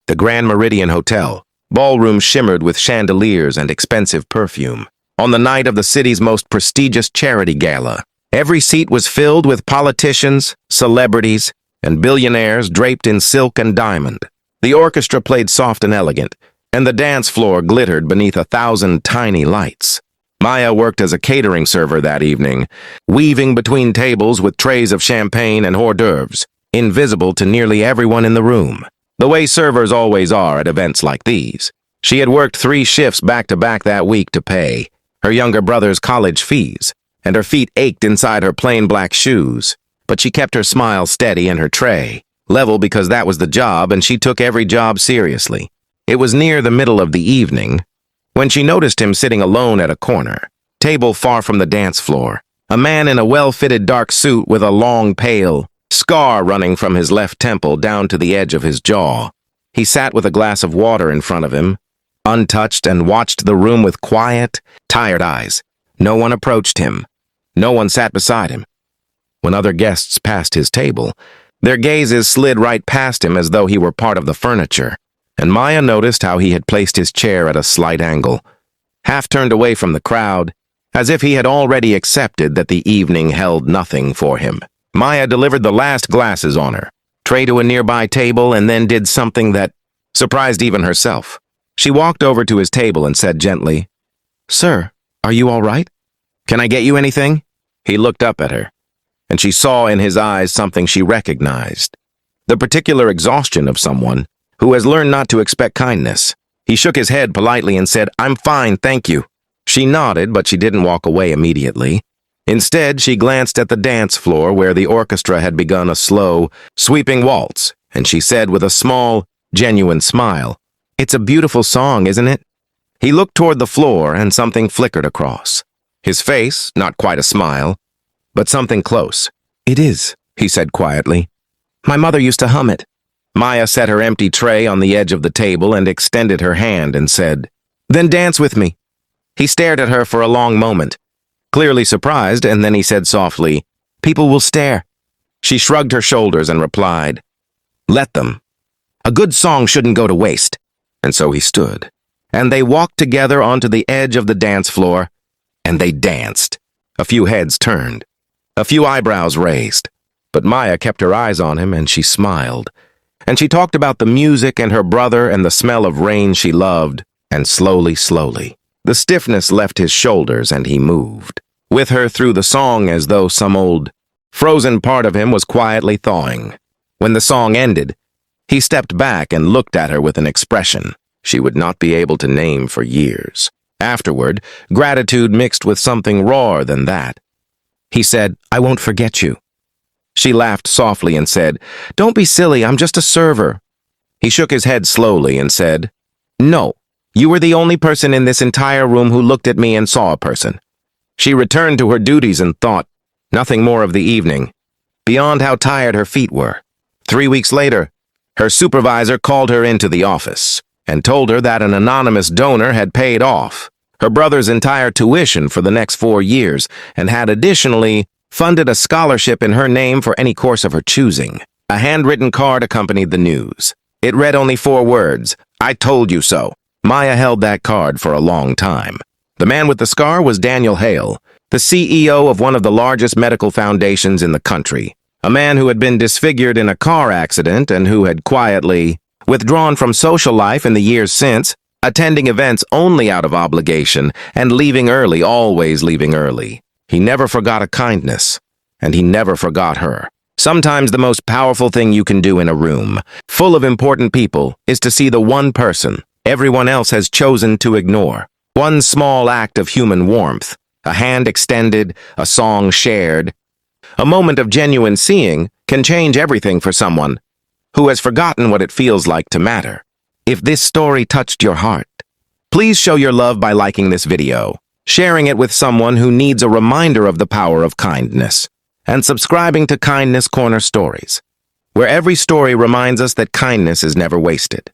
The Grand Meridian Hotel. Ballroom shimmered with chandeliers and expensive perfume. On the night of the city's most prestigious charity gala, every seat was filled with politicians, celebrities, and billionaires draped in silk and diamond. The orchestra played soft and elegant, and the dance floor glittered beneath 1,000 tiny lights. Maya worked as a catering server that evening, weaving between tables with trays of champagne and hors d'oeuvres, invisible to nearly everyone in the room. The way servers always are at events like these. She had worked 3 shifts back-to-back that week to pay her younger brother's college fees, and her feet ached inside her plain black shoes. But she kept her smile steady and her tray level because that was the job, and she took every job seriously. It was near the middle of the evening when she noticed him sitting alone at a corner table far from the dance floor, a man in a well-fitted dark suit with a long, pale scar running from his left temple down to the edge of his jaw. He sat with a glass of water in front of him, untouched, and watched the room with quiet, tired eyes. No one approached him. No one sat beside him. When other guests passed his table, their gazes slid right past him as though he were part of the furniture, and Maya noticed how he had placed his chair at a slight angle, half turned away from the crowd, as if he had already accepted that the evening held nothing for him. Maya delivered the last glasses on her tray to a nearby table and then did something that surprised even herself. She walked over to his table and said gently, "Sir, are you all right? Can I get you anything?" He looked up at her, and she saw in his eyes something she recognized, the particular exhaustion of someone who has learned not to expect kindness. He shook his head politely and said, "I'm fine, thank you." She nodded, but she didn't walk away immediately. Instead, she glanced at the dance floor where the orchestra had begun a slow, sweeping waltz, and she said with a small, genuine smile, "It's a beautiful song, isn't it?" He looked toward the floor and something flickered across. His face, not quite a smile, but something close. "It is," he said quietly. "My mother used to hum it." Maya set her empty tray on the edge of the table and extended her hand and said, "Then dance with me." He stared at her for a long moment, clearly surprised, and then he said softly, "People will stare." She shrugged her shoulders and replied, "Let them. A good song shouldn't go to waste." And so he stood, and they walked together onto the edge of the dance floor, and they danced. A few heads turned, a few eyebrows raised, but Maya kept her eyes on him and she smiled. And she talked about the music and her brother and the smell of rain she loved, and slowly, the stiffness left his shoulders and he moved with her through the song as though some old, frozen part of him was quietly thawing. When the song ended, he stepped back and looked at her with an expression she would not be able to name for years. Afterward, gratitude mixed with something rawer than that. He said, "I won't forget you." She laughed softly and said, "Don't be silly, I'm just a server." He shook his head slowly and said, "No, you were the only person in this entire room who looked at me and saw a person." She returned to her duties and thought nothing more of the evening, beyond how tired her feet were. 3 weeks later, her supervisor called her into the office and told her that an anonymous donor had paid off her brother's entire tuition for the next 4 years and had additionally funded a scholarship in her name for any course of her choosing. A handwritten card accompanied the news. It read only 4 words, "I told you so." Maya held that card for a long time. The man with the scar was Daniel Hale, the CEO of one of the largest medical foundations in the country, a man who had been disfigured in a car accident and who had quietly withdrawn from social life in the years since, attending events only out of obligation and leaving early, always leaving early. He never forgot a kindness, and he never forgot her. Sometimes the most powerful thing you can do in a room full of important people is to see the one person everyone else has chosen to ignore. One small act of human warmth, a hand extended, a song shared, a moment of genuine seeing can change everything for someone who has forgotten what it feels like to matter. If this story touched your heart, please show your love by liking this video, sharing it with someone who needs a reminder of the power of kindness, and subscribing to Kindness Corner Stories, where every story reminds us that kindness is never wasted.